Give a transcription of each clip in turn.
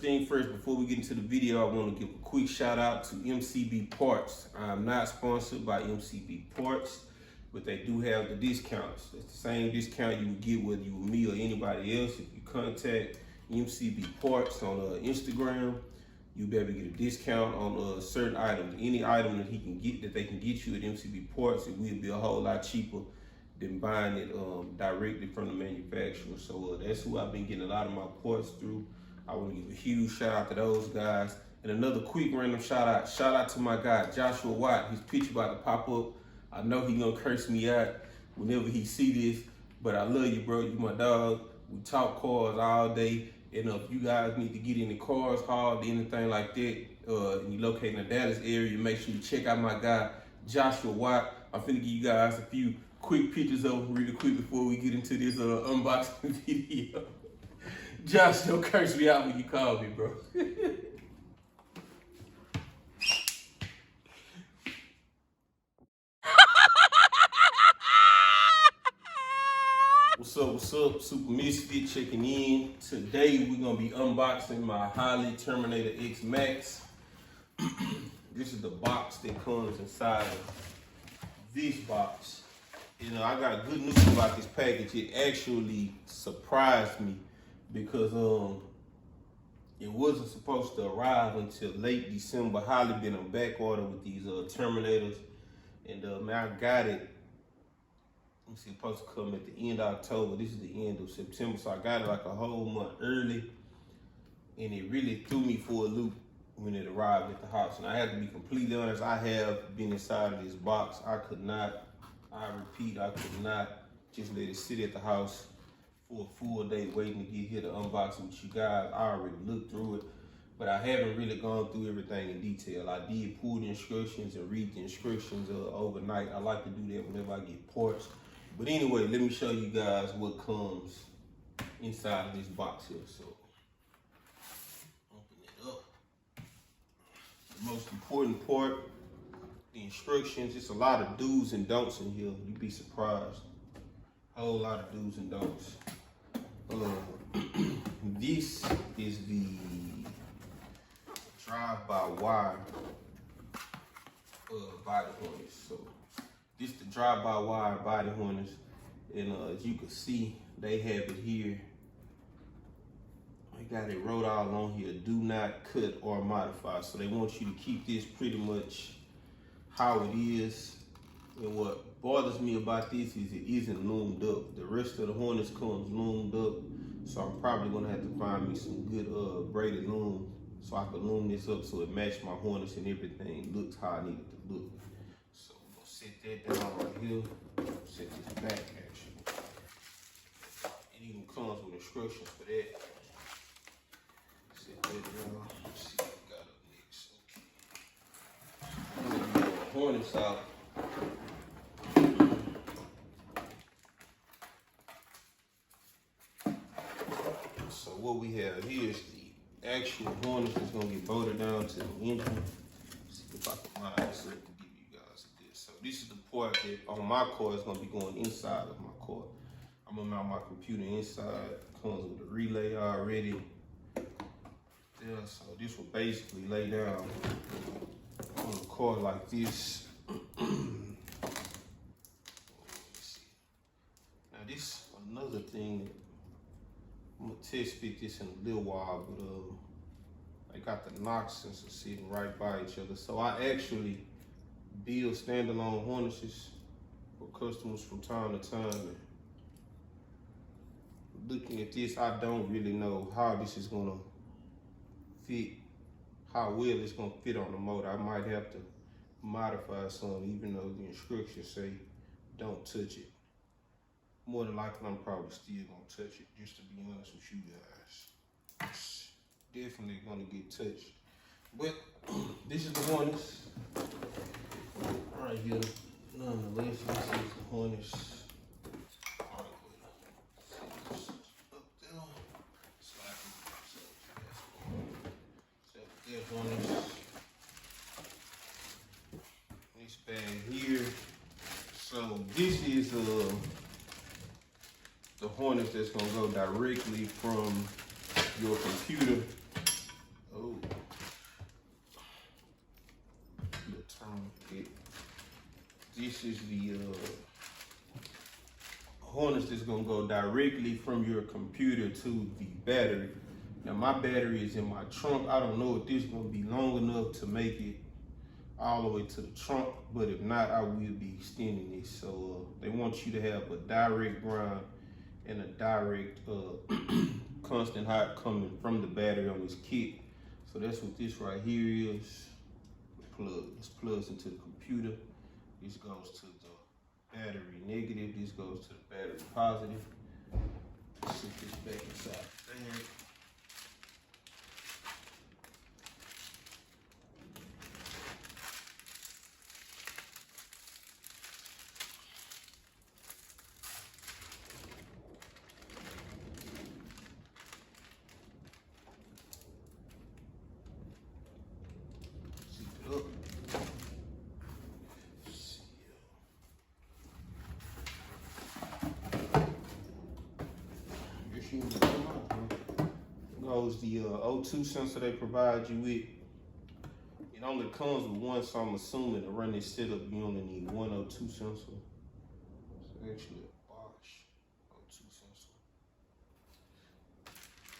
Thing first, before we get into the video, I want to give a quick shout out to MCB Parts. I'm not sponsored by MCB Parts, but they do have the discounts. It's the same discount you would get whether you were me or anybody else. If you contact MCB Parts on Instagram, you'll be able to get a discount on certain items. Any item that they can get you at MCB Parts, it will be a whole lot cheaper than buying it directly from the manufacturer. So that's who I've been getting a lot of my parts through. I want to give a huge shout out to those guys. And another quick random shout out to my guy, Joshua Watt. His picture about to pop up. I know he gonna curse me out whenever he see this, but I love you, bro. You my dog. We talk cars all day. And if you guys need to get any cars hauled, anything like that, and you locate in the Dallas area, make sure you check out my guy, Joshua Watt. I'm finna give you guys a few quick pictures of him really quick before we get into this unboxing video. Josh, don't curse me out when you call me, bro. What's up? Super Misfit checking in. Today we're gonna be unboxing my Harley Terminator X Max. This is the box that comes inside of this box. You know, I got good news about this package. It actually surprised me because it wasn't supposed to arrive until late December. Harley been on back order with these Terminators, and man, I got it. It's supposed to come at the end of October. This is the end of September, so I got it like a whole month early, and it really threw me for a loop when it arrived at the house. And I have to be completely honest, I have been inside of this box. I could not just let it sit at the house for a full day waiting to get here to unbox it with you guys. I already looked through it, but I haven't really gone through everything in detail. I did pull the instructions and read the instructions overnight. I like to do that whenever I get parts. But anyway, let me show you guys what comes inside of this box here. So, open it up. The most important part, the instructions. It's a lot of do's and don'ts in here. You'd be surprised. A whole lot of do's and don'ts. This is the drive-by-wire body harness. So this is the drive-by-wire body harness, and as you can see, they have it here. They got it wrote all on here: do not cut or modify. So they want you to keep this pretty much how it is. And what bothers me about this is it isn't loomed up. The rest of the harness comes loomed up, so I'm probably gonna have to find me some good braided loom so I can loom this up so it matches my harness and everything looks how I need it to look. So I'm gonna set that down right here. Set this back actually. It even comes with instructions for that. Set that down. Let's see what we got up next. Okay. I'm gonna get the harness out. So what we have here is the actual harness that's gonna get bolted down to the engine. Let's see if I can line this up to give you guys this. So this is the part that on my car is gonna be going inside of my car. I'm gonna mount my computer inside. Comes with a relay already. Yeah, so this will basically lay down on the car like this. Now this another thing that I'm gonna test fit this in a little while, but I got the knock sensor sitting right by each other. So I actually build standalone harnesses for customers from time to time. And looking at this, I don't really know how this is gonna fit, how well it's gonna fit on the motor. I might have to modify some, even though the instructions say don't touch it. More than likely, I'm probably still gonna touch it, just to be honest with you guys. It's definitely gonna get touched. But this is the harness right here. Nonetheless, this is the harness. All right, up there. Slide that harness. This bag here. So this is the harness that's gonna go directly from your computer This is the harness that's gonna go directly from your computer to the battery. Now my battery is in my trunk. I don't know if this is gonna be long enough to make it all the way to the trunk, but if not, I will be extending this. So they want you to have a direct ground and a direct constant hot coming from the battery on this kit. So that's what this right here is. This plugs into the computer. This goes to the battery negative. This goes to the battery positive. Sit this back inside the bag. Goes the O2 sensor they provide you with. It only comes with one, so I'm assuming to run this setup you only need one O2 sensor. It's actually a Bosch O2 sensor.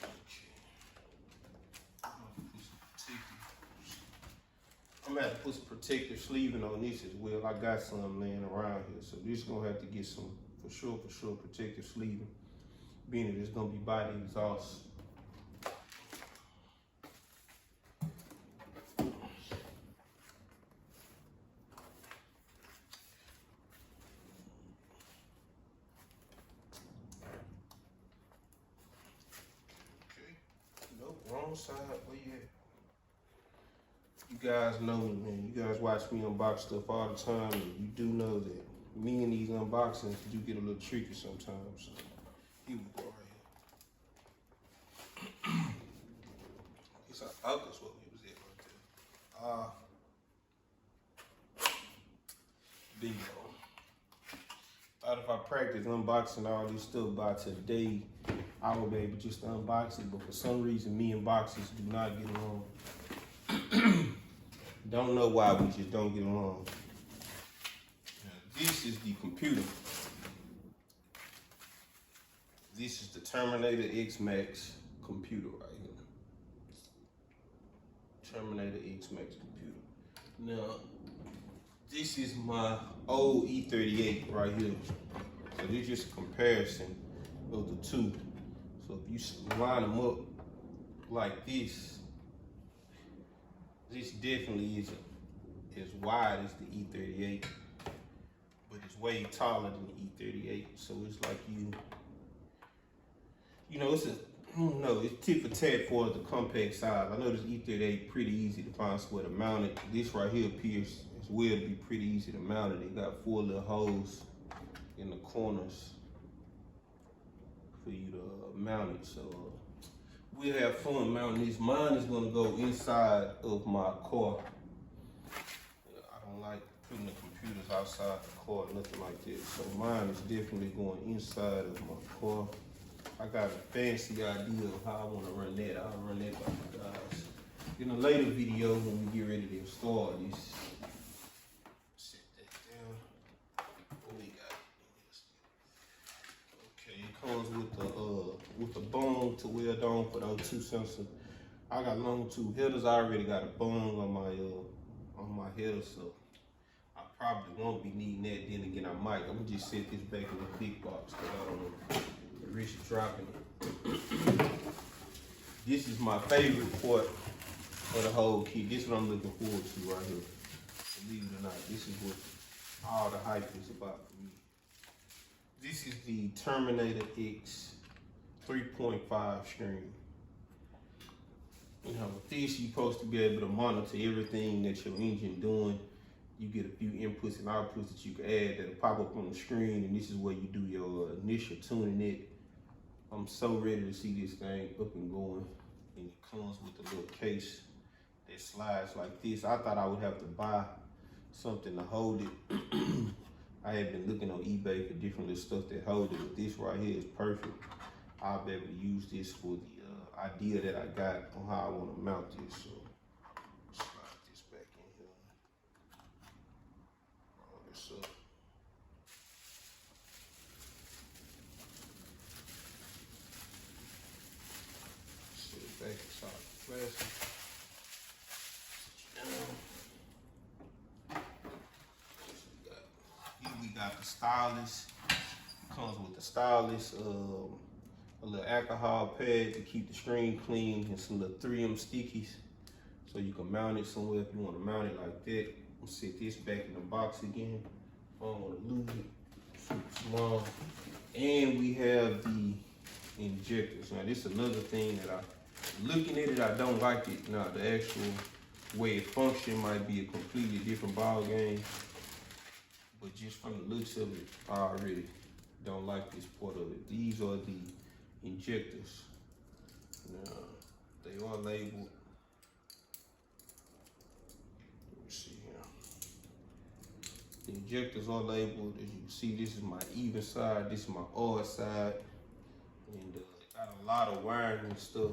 Okay. I'm gonna have to put some protective sleeving on this as well. I got some laying around here, so this is gonna have to get some for sure protective sleeving. Being that it's gonna be body exhaust. Wrong side, where you at? You guys know me, man. You guys watch me unbox stuff all the time, and you do know that me and these unboxings do get a little tricky sometimes. So here we go right here. It's our focus what we was at right there. Bingo. Thought if I practice unboxing all this stuff by today, I will be able just to unbox it, but for some reason, me and boxes do not get along. Don't know why, we just don't get along. Now, this is the computer. This is the Terminator X Max computer right here. Terminator X Max computer. Now, this is my old E38 right here. So this is just a comparison of the two. So if you line them up like this definitely isn't as wide as the E38, but it's way taller than the E38. So it's like you know, it's tit for tat for the compact size. I know this E38 pretty easy to find somewhere to mount it. This right here appears as well to be pretty easy to mount it. It got 4 little holes in the corners for you to mount it. So we'll have fun mounting this. Mine is gonna go inside of my car. I don't like putting the computers outside the car, nothing like that. So mine is definitely going inside of my car. I got a fancy idea of how I wanna run that. I'll run that by you guys in a later video when we get ready to install this. Set that down. What we got? Okay, it comes with the bung to weld on for the O2 sensor. I got long tube headers. I already got a bung on my header, so I probably won't be needing that. Then again, I might. I'm gonna just set this back in the big box because I don't know the risk of dropping it. This is my favorite part of the whole kit. This is what I'm looking forward to right here. Believe it or not, this is what all the hype is about for me. This is the Terminator X 3.5 screen. You know, with this, you're supposed to be able to monitor everything that your engine doing. You get a few inputs and outputs that you can add that'll pop up on the screen, and this is where you do your initial tuning it. I'm so ready to see this thing up and going. And it comes with a little case that slides like this. I thought I would have to buy something to hold it. I had been looking on eBay for different little stuff that hold it, but this right here is perfect. I'll be able to use this for the idea that I got on how I want to mount this. So slide this back in here. Roll this up. glasses. Here we got the stylus. It comes with the stylus, a little alcohol pad to keep the screen clean, and some little 3M stickies. So you can mount it somewhere if you want to mount it like that. I'll set this back in the box again. I don't want to lose it. Super small. And we have the injectors. Now this is another thing that looking at it, I don't like it. Now the actual way it functions might be a completely different ball game. But just from the looks of it, I already don't like this part of it. These are the injectors. Now they are labeled. Let me see here. The injectors are labeled. As you can see, this is my even side, this is my odd side. And got a lot of wiring and stuff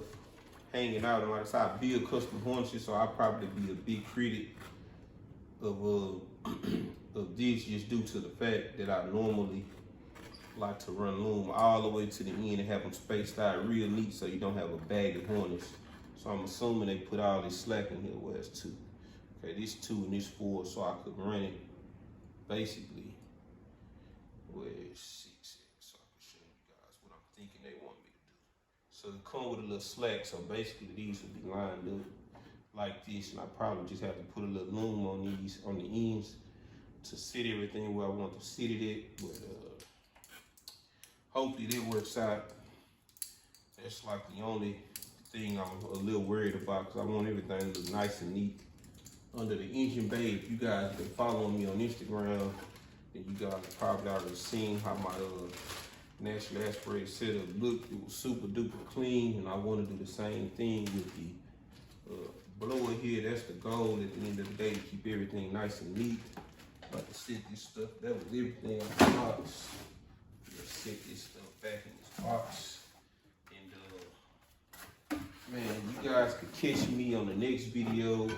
hanging out on my side. I build custom harnesses, so I'll probably be a big critic of this, just due to the fact that I normally like to run loom all the way to the end and have them spaced out real neat so you don't have a bag of harness. So I'm assuming they put all this slack in here. Where it's 2. Okay, this 2 and this 4, so I could run it basically where it's 6 at, so I can show you guys what I'm thinking they want me to do. So it come with a little slack, so basically these would be lined up like this, and I probably just have to put a little loom on these, on the ends, to sit everything where I want to sit it at. But hopefully that works out. That's like the only thing I'm a little worried about, because I want everything to look nice and neat. Under the engine bay, if you guys been following me on Instagram, then you guys have probably already seen how my naturally aspirated setup looked. It was super duper clean, and I want to do the same thing with the blower here. That's the goal at the end of the day, to keep everything nice and neat. About to set this stuff, that was everything on the box. Let's set this stuff back in this box. And man, you guys could catch me on the next video.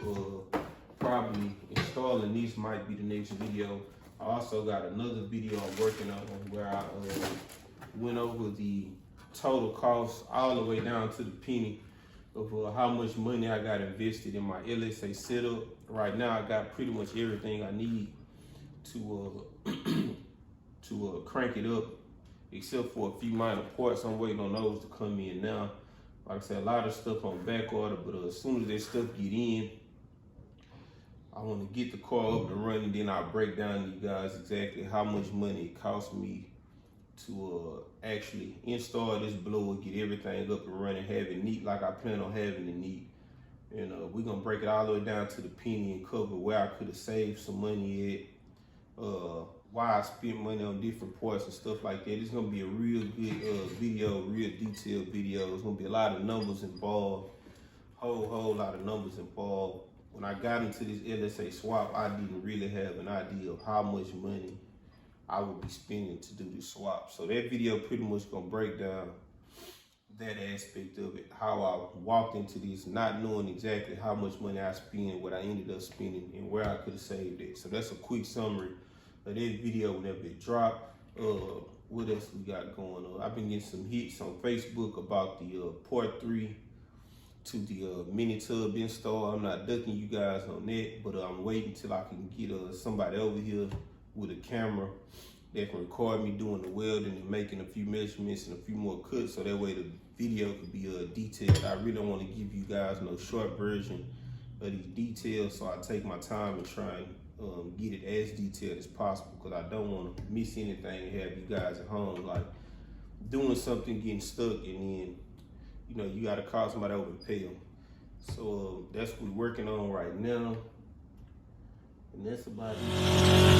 Probably installing these might be the next video. I also got another video I'm working on where I went over the total cost all the way down to the penny of how much money I got invested in my LSA setup. Right now, I got pretty much everything I need to crank it up, except for a few minor parts. I'm waiting on those to come in now. Like I said, a lot of stuff on back order, but as soon as that stuff get in, I want to get the car up and running. Then I'll break down to you guys exactly how much money it cost me to actually install this blower, get everything up and running, have it neat like I plan on having it neat. And we're gonna break it all the way down to the penny and cover where I could have saved some money at, why I spent money on different parts and stuff like that. It's gonna be a real good video, real detailed video. There's gonna be a lot of numbers involved, whole lot of numbers involved. When I got into this LSA swap, I didn't really have an idea of how much money I would be spending to do this swap. So that video pretty much gonna break down that aspect of it, how I walked into this not knowing exactly how much money I spent, what I ended up spending, and where I could have saved it. So that's a quick summary of that video whenever it dropped. What else we got going on? I've been getting some hits on Facebook about the part 3 to the mini tub install. I'm not ducking you guys on that, but I'm waiting till I can get somebody over here with a camera that can record me doing the welding and making a few measurements and a few more cuts, so that way the video could be detailed. I really don't want to give you guys no short version of these details, so I take my time and try and get it as detailed as possible, because I don't want to miss anything and have you guys at home like doing something, getting stuck, and then you got to call somebody over and pay them. So that's what we're working on right now, and that's about it.